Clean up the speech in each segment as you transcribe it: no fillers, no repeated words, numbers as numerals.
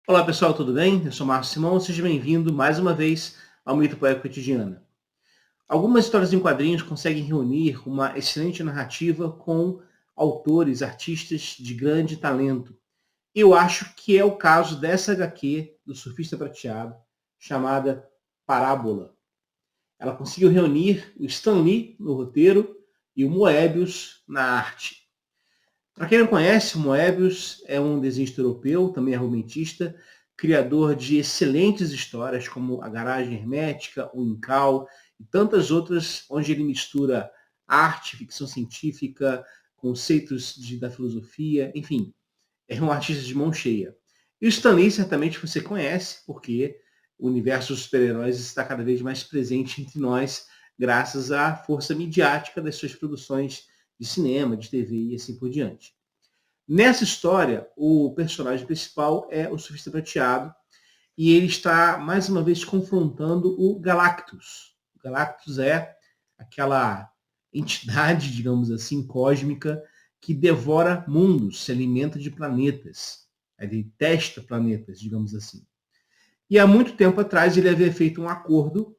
Olá pessoal, tudo bem? Eu sou Márcio Simão, seja bem-vindo mais uma vez ao Mito Poético Cotidiana. Algumas histórias em quadrinhos conseguem reunir uma excelente narrativa com autores, artistas de grande talento. Eu acho que é o caso dessa HQ do Surfista Prateado, chamada Parábola. Ela conseguiu reunir o Stan Lee no roteiro e o Moebius na arte. Para quem não conhece, Moebius é um desenhista europeu, também argumentista, criador de excelentes histórias como A Garagem Hermética, O Incal e tantas outras, onde ele mistura arte, ficção científica, conceitos da filosofia, enfim, é um artista de mão cheia. E o Stan Lee certamente você conhece, porque o universo dos super-heróis está cada vez mais presente entre nós, graças à força midiática das suas produções de cinema, de TV e assim por diante. Nessa história, o personagem principal é o Surfista Prateado e ele está mais uma vez confrontando o Galactus. O Galactus é aquela entidade, digamos assim, cósmica que devora mundos, se alimenta de planetas. Ele testa planetas, digamos assim. E há muito tempo atrás ele havia feito um acordo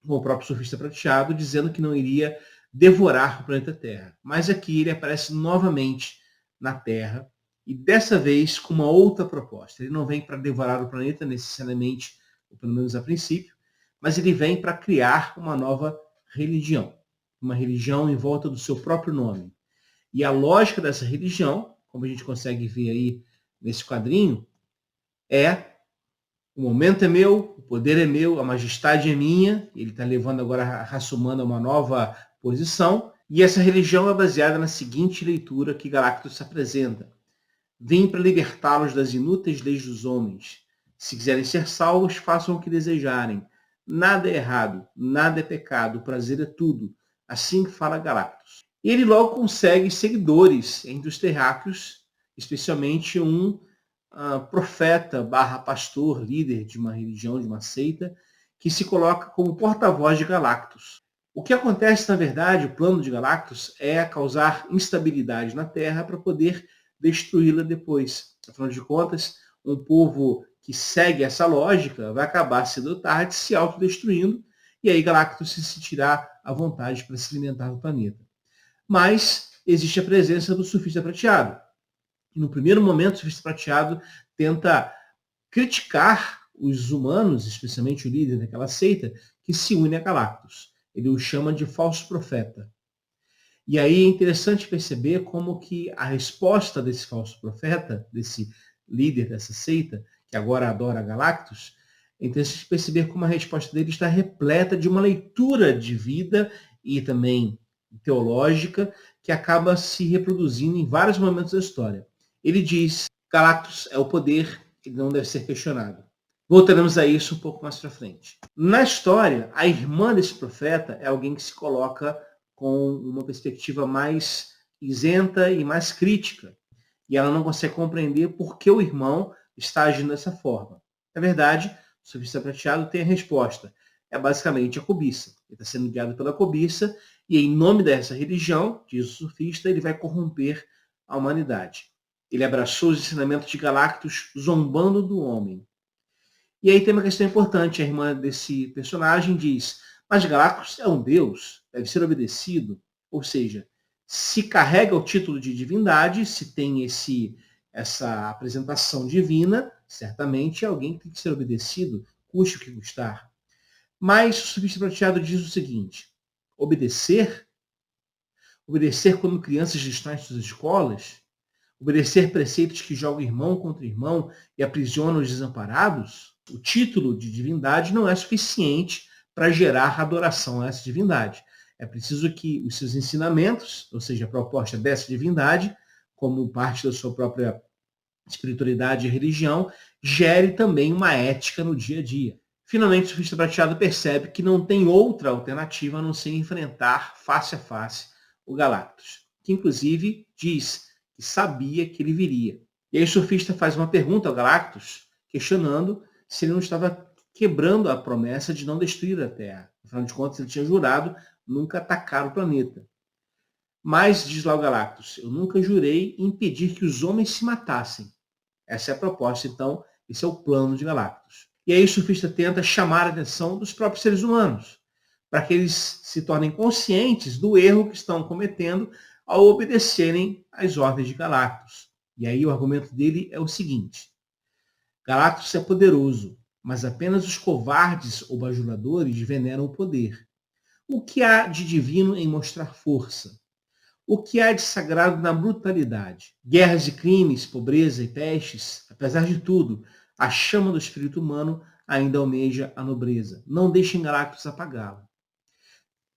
com o próprio Surfista Prateado, dizendo que não iria devorar o planeta Terra. Mas aqui ele aparece novamente na Terra, e dessa vez com uma outra proposta. Ele não vem para devorar o planeta necessariamente, ou pelo menos a princípio, mas ele vem para criar uma nova religião. Uma religião em volta do seu próprio nome. E a lógica dessa religião, como a gente consegue ver aí nesse quadrinho, é: o momento é meu, o poder é meu, a majestade é minha. Ele está levando agora a raça humana a uma nova posição. E essa religião é baseada na seguinte leitura que Galactus se apresenta: vim para libertá-los das inúteis leis dos homens. Se quiserem ser salvos, façam o que desejarem. Nada é errado, nada é pecado, o prazer é tudo. Assim fala Galactus. E ele logo consegue seguidores entre os terráqueos, especialmente um profeta barra pastor, líder de uma religião, de uma seita, que se coloca como porta-voz de Galactus. O que acontece, na verdade, o plano de Galactus é causar instabilidade na Terra para poder destruí-la depois. Afinal de contas, um povo que segue essa lógica vai acabar cedo ou tarde se autodestruindo, e aí Galactus se sentirá à vontade para se alimentar do planeta. Mas existe a presença do Surfista Prateado. E no primeiro momento, o Surfista Prateado tenta criticar os humanos, especialmente o líder daquela seita, que se une a Galactus. Ele o chama de falso profeta. E aí é interessante perceber como que a resposta desse falso profeta, desse líder dessa seita, que agora adora Galactus, é interessante perceber como a resposta dele está repleta de uma leitura de vida e também teológica que acaba se reproduzindo em vários momentos da história. Ele diz: Galactus é o poder, ele não deve ser questionado. Voltaremos a isso um pouco mais para frente. Na história, a irmã desse profeta é alguém que se coloca com uma perspectiva mais isenta e mais crítica. E ela não consegue compreender por que o irmão está agindo dessa forma. Na verdade, o Surfista Prateado tem a resposta. É basicamente a cobiça. Ele está sendo guiado pela cobiça e, em nome dessa religião, diz o surfista, ele vai corromper a humanidade. Ele abraçou os ensinamentos de Galactus, zombando do homem. E aí tem uma questão importante. A irmã desse personagem diz: mas Galactus é um deus, deve ser obedecido. Ou seja, se carrega o título de divindade, se tem essa apresentação divina, certamente é alguém que tem que ser obedecido, custe o que custar. Mas o Surfista Prateado diz o seguinte: obedecer? Obedecer como crianças estão em suas escolas? Obedecer preceitos que jogam irmão contra irmão e aprisionam os desamparados? O título de divindade não é suficiente para gerar adoração a essa divindade. É preciso que os seus ensinamentos, ou seja, a proposta dessa divindade, como parte da sua própria espiritualidade e religião, gere também uma ética no dia a dia. Finalmente, o Surfista Prateado percebe que não tem outra alternativa a não ser enfrentar face a face o Galactus, que inclusive diz que sabia que ele viria. E aí o surfista faz uma pergunta ao Galactus, questionando se ele não estava quebrando a promessa de não destruir a Terra. Afinal de contas, ele tinha jurado nunca atacar o planeta. Mas, diz lá o Galactus, eu nunca jurei impedir que os homens se matassem. Essa é a proposta, então, Esse é o plano de Galactus. E aí o surfista tenta chamar a atenção dos próprios seres humanos, para que eles se tornem conscientes do erro que estão cometendo ao obedecerem às ordens de Galactus. E aí o argumento dele é o seguinte: Galactus é poderoso, mas apenas os covardes ou bajuladores veneram o poder. O que há de divino em mostrar força? O que há de sagrado na brutalidade? Guerras e crimes, pobreza e pestes, apesar de tudo, a chama do espírito humano ainda almeja a nobreza. Não deixem Galactus apagá-la.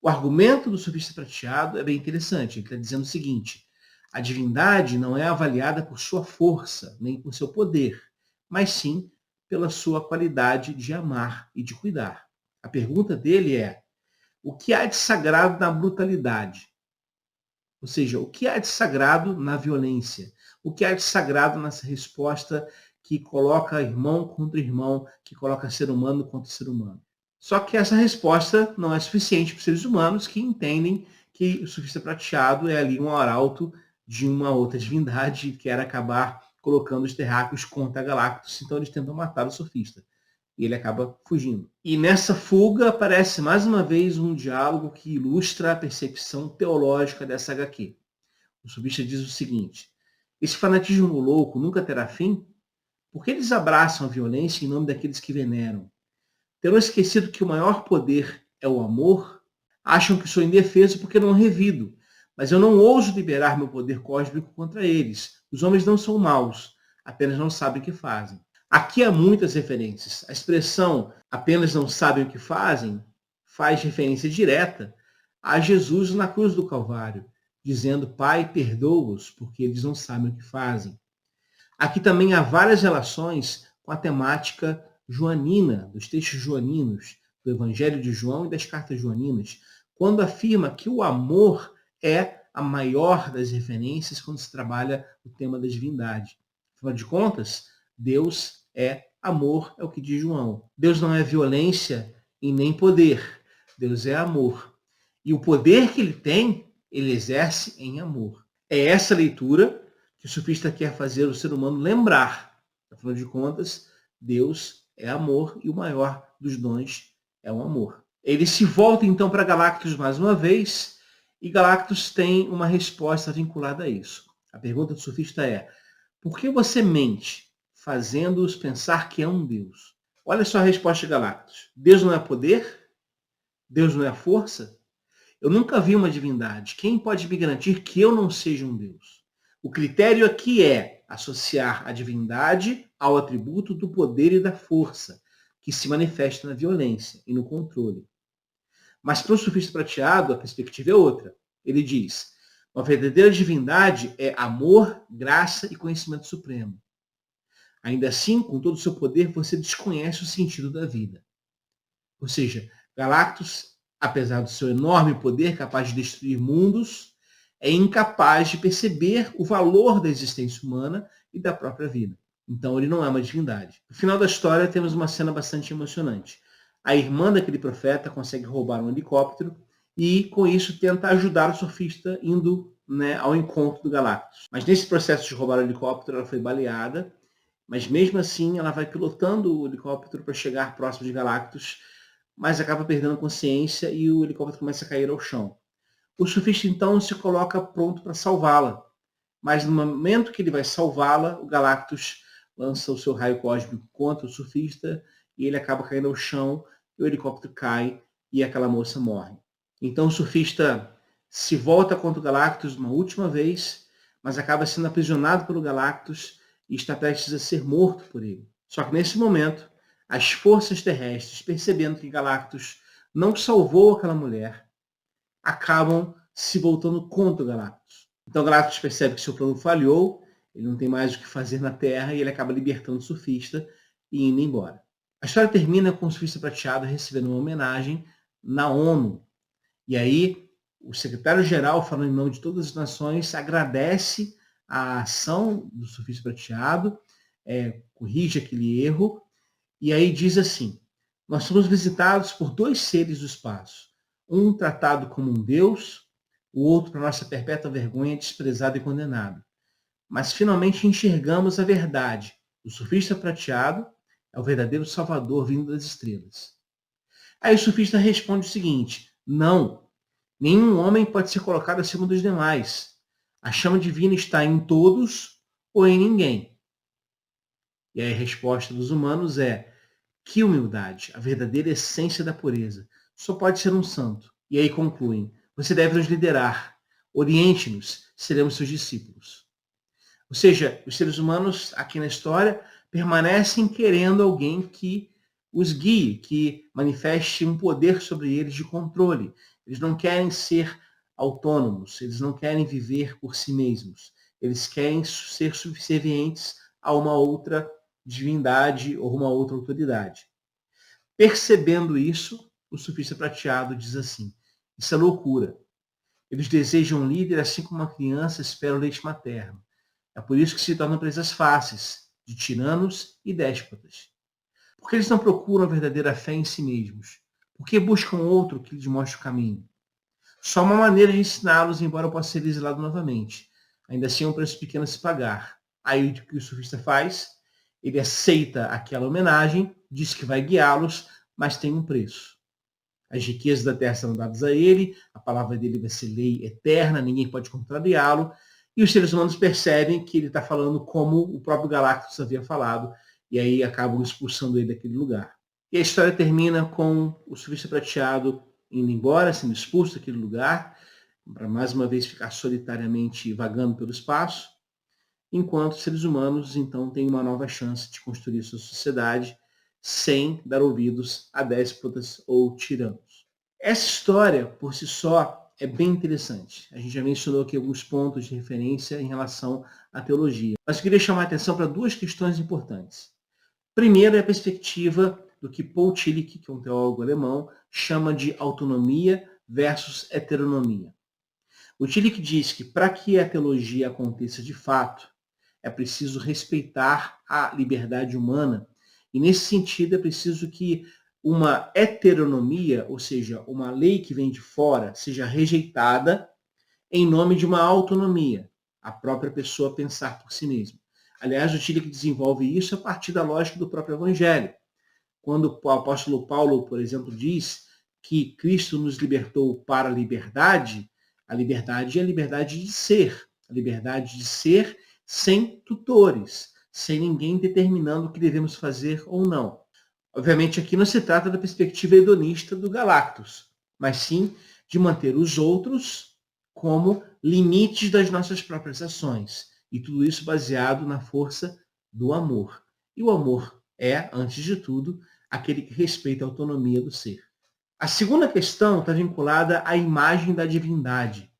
O argumento do surfista prateado é bem interessante. Ele está dizendo o seguinte: a divindade não é avaliada por sua força, nem por seu poder, mas sim pela sua qualidade de amar e de cuidar. A pergunta dele é: o que há de sagrado na brutalidade? Ou seja, o que há de sagrado na violência? O que há de sagrado nessa resposta que coloca irmão contra irmão, que coloca ser humano contra ser humano? Só que essa resposta não é suficiente para os seres humanos que entendem que o surfista prateado é ali um arauto de uma outra divindade que quer acabar colocando os terráqueos contra Galactus. Então eles tentam matar o surfista. E ele acaba fugindo. E nessa fuga aparece mais uma vez um diálogo que ilustra a percepção teológica dessa HQ. O surfista diz o seguinte: esse fanatismo louco nunca terá fim? Por que eles abraçam a violência em nome daqueles que veneram? Terão esquecido que o maior poder é o amor? Acham que sou indefeso porque não revido, mas eu não ouso liberar meu poder cósmico contra eles. Os homens não são maus, apenas não sabem o que fazem. Aqui há muitas referências. A expressão apenas não sabem o que fazem faz referência direta a Jesus na cruz do Calvário, dizendo: Pai, perdoa-os, porque eles não sabem o que fazem. Aqui também há várias relações com a temática joanina, dos textos joaninos, do Evangelho de João e das cartas joaninas, quando afirma que o amor é a maior das referências quando se trabalha o tema da divindade. Afinal de contas, Deus é amor, é o que diz João. Deus não é violência e nem poder. Deus é amor. E o poder que ele tem, ele exerce em amor. É essa leitura que o surfista quer fazer o ser humano lembrar. Afinal de contas, Deus é amor e o maior dos dons é o amor. Ele se volta então para Galactus mais uma vez e Galactus tem uma resposta vinculada a isso. A pergunta do surfista é: por que você mente, fazendo-os pensar que é um Deus? Olha só a resposta de Galactus. Deus não é poder? Deus não é força? Eu nunca vi uma divindade. Quem pode me garantir que eu não seja um Deus? O critério aqui é associar a divindade ao atributo do poder e da força, que se manifesta na violência e no controle. Mas para o surfista prateado, a perspectiva é outra. Ele diz: uma verdadeira divindade é amor, graça e conhecimento supremo. Ainda assim, com todo o seu poder, você desconhece o sentido da vida. Ou seja, Galactus, apesar do seu enorme poder capaz de destruir mundos, é incapaz de perceber o valor da existência humana e da própria vida. Então ele não é uma divindade. No final da história temos uma cena bastante emocionante. A irmã daquele profeta consegue roubar um helicóptero e com isso tenta ajudar o surfista indo, ao encontro do Galactus. Mas nesse processo de roubar o helicóptero ela foi baleada, mas mesmo assim ela vai pilotando o helicóptero para chegar próximo de Galactus, mas acaba perdendo a consciência e o helicóptero começa a cair ao chão. O surfista então se coloca pronto para salvá-la, mas no momento que ele vai salvá-la, o Galactus lança o seu raio cósmico contra o surfista e ele acaba caindo ao chão, e o helicóptero cai e aquela moça morre. Então o surfista se volta contra o Galactus uma última vez, mas acaba sendo aprisionado pelo Galactus e está prestes a ser morto por ele. Só que nesse momento, as forças terrestres, percebendo que Galactus não salvou aquela mulher, acabam se voltando contra o Galactus. Então Galactus percebe que seu plano falhou, ele não tem mais o que fazer na Terra e ele acaba libertando o surfista e indo embora. A história termina com o surfista prateado recebendo uma homenagem na ONU. E aí o secretário-geral, falando em nome de todas as nações, agradece a ação do surfista prateado, corrige aquele erro, e aí diz assim: nós somos visitados por dois seres do espaço, um tratado como um Deus, o outro, para nossa perpétua vergonha, desprezado e condenado. Mas finalmente enxergamos a verdade. O surfista prateado é o verdadeiro salvador vindo das estrelas. Aí o surfista responde o seguinte: não, nenhum homem pode ser colocado acima dos demais. A chama divina está em todos ou em ninguém. E aí a resposta dos humanos é: que humildade, a verdadeira essência da pureza. Só pode ser um santo. E aí concluem: você deve nos liderar, oriente-nos, seremos seus discípulos. Ou seja, os seres humanos aqui na história permanecem querendo alguém que os guie, que manifeste um poder sobre eles de controle. Eles não querem ser autônomos, eles não querem viver por si mesmos. Eles querem ser subservientes a uma outra divindade ou uma outra autoridade. Percebendo isso, o surfista prateado diz assim: isso é loucura. Eles desejam um líder assim como uma criança espera o leite materno. É por isso que se tornam presas fáceis de tiranos e déspotas. Porque eles não procuram a verdadeira fé em si mesmos. Porque buscam outro que lhes mostre o caminho. Só uma maneira de ensiná-los, embora eu possa ser exilado novamente. Ainda assim é um preço pequeno a se pagar. Aí o que o surfista faz? Ele aceita aquela homenagem, diz que vai guiá-los, mas tem um preço. As riquezas da terra serão dadas a ele, a palavra dele vai ser lei eterna, ninguém pode contrariá-lo, e os seres humanos percebem que ele está falando como o próprio Galactus havia falado, e aí acabam expulsando ele daquele lugar. E a história termina com o surfista prateado indo embora, sendo expulso daquele lugar, para mais uma vez ficar solitariamente vagando pelo espaço, enquanto os seres humanos então têm uma nova chance de construir sua sociedade sem dar ouvidos a déspotas ou tiranos. Essa história, por si só, é bem interessante. A gente já mencionou aqui alguns pontos de referência em relação à teologia. Mas eu queria chamar a atenção para duas questões importantes. Primeiro é a perspectiva do que Paul Tillich, que é um teólogo alemão, chama de autonomia versus heteronomia. O Tillich diz que para que a teologia aconteça de fato, é preciso respeitar a liberdade humana. E nesse sentido é preciso que uma heteronomia, ou seja, uma lei que vem de fora, seja rejeitada em nome de uma autonomia, a própria pessoa pensar por si mesma. Aliás, o Tillich desenvolve isso a partir da lógica do próprio Evangelho. Quando o apóstolo Paulo, por exemplo, diz que Cristo nos libertou para a liberdade é a liberdade de ser. A liberdade de ser sem tutores, sem ninguém determinando o que devemos fazer ou não. Obviamente, aqui não se trata da perspectiva hedonista do Galactus, mas sim de manter os outros como limites das nossas próprias ações. E tudo isso baseado na força do amor. E o amor é, antes de tudo, aquele que respeita a autonomia do ser. A segunda questão está vinculada à imagem da divindade.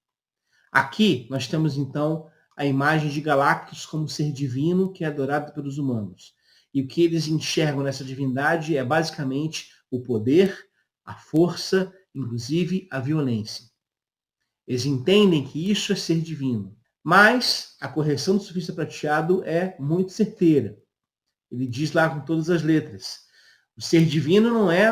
Aqui nós temos então a imagem de Galactus como ser divino que é adorado pelos humanos. E o que eles enxergam nessa divindade é basicamente o poder, a força, inclusive a violência. Eles entendem que isso é ser divino. Mas a correção do surfista prateado é muito certeira. Ele diz lá com todas as letras: o ser divino não é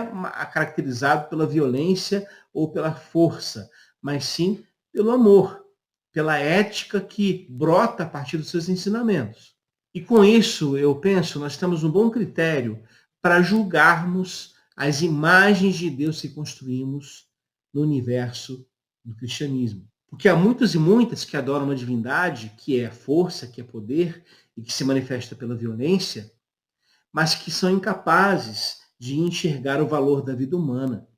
caracterizado pela violência ou pela força, mas sim pelo amor, pela ética que brota a partir dos seus ensinamentos. E com isso, eu penso, nós temos um bom critério para julgarmos as imagens de Deus que construímos no universo do cristianismo. Porque há muitos e muitas que adoram uma divindade que é força, que é poder e que se manifesta pela violência, mas que são incapazes de enxergar o valor da vida humana.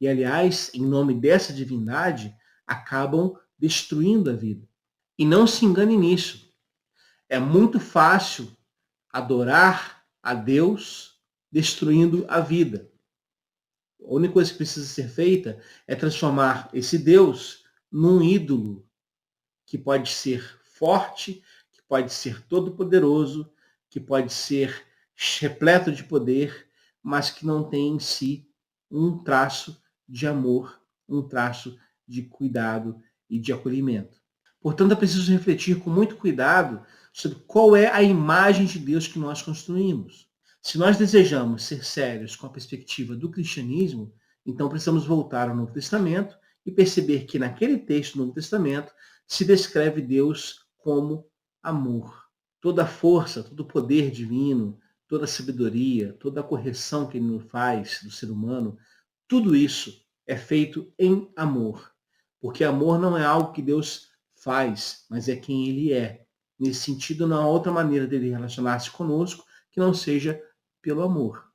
E, aliás, em nome dessa divindade, acabam destruindo a vida. E não se engane nisso. É muito fácil adorar a Deus destruindo a vida. A única coisa que precisa ser feita é transformar esse Deus num ídolo que pode ser forte, que pode ser todo-poderoso, que pode ser repleto de poder, mas que não tem em si um traço de amor, um traço de cuidado e de acolhimento. Portanto, é preciso refletir com muito cuidado sobre qual é a imagem de Deus que nós construímos. Se nós desejamos ser sérios com a perspectiva do cristianismo, então precisamos voltar ao Novo Testamento e perceber que naquele texto do Novo Testamento se descreve Deus como amor. toda a força, todo o poder divino, toda a sabedoria, toda a correção que ele nos faz do ser humano, tudo isso é feito em amor. Porque amor não é algo que Deus faz, mas é quem ele é. Nesse sentido, não há outra maneira dele relacionar-se conosco que não seja pelo amor.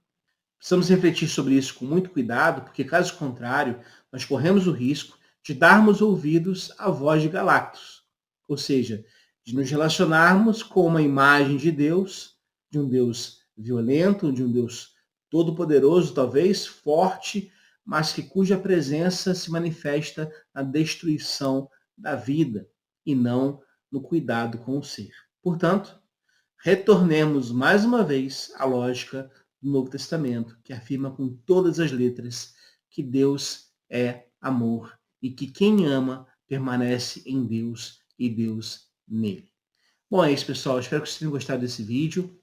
Precisamos refletir sobre isso com muito cuidado, porque caso contrário, nós corremos o risco de darmos ouvidos à voz de Galactus, ou seja, de nos relacionarmos com uma imagem de um Deus violento, de um Deus todo-poderoso, talvez forte, mas que cuja presença se manifesta na destruição da vida e não no cuidado com o ser. Portanto, retornemos mais uma vez à lógica do Novo Testamento, que afirma com todas as letras que Deus é amor e que quem ama permanece em Deus e Deus nele. Bom, é isso, pessoal. Espero que vocês tenham gostado desse vídeo.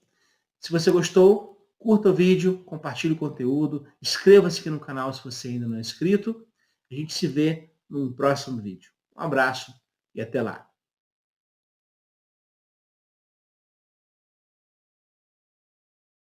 Se você gostou, curta o vídeo, compartilhe o conteúdo, inscreva-se aqui no canal se você ainda não é inscrito. A gente se vê num próximo vídeo. Um abraço e até lá.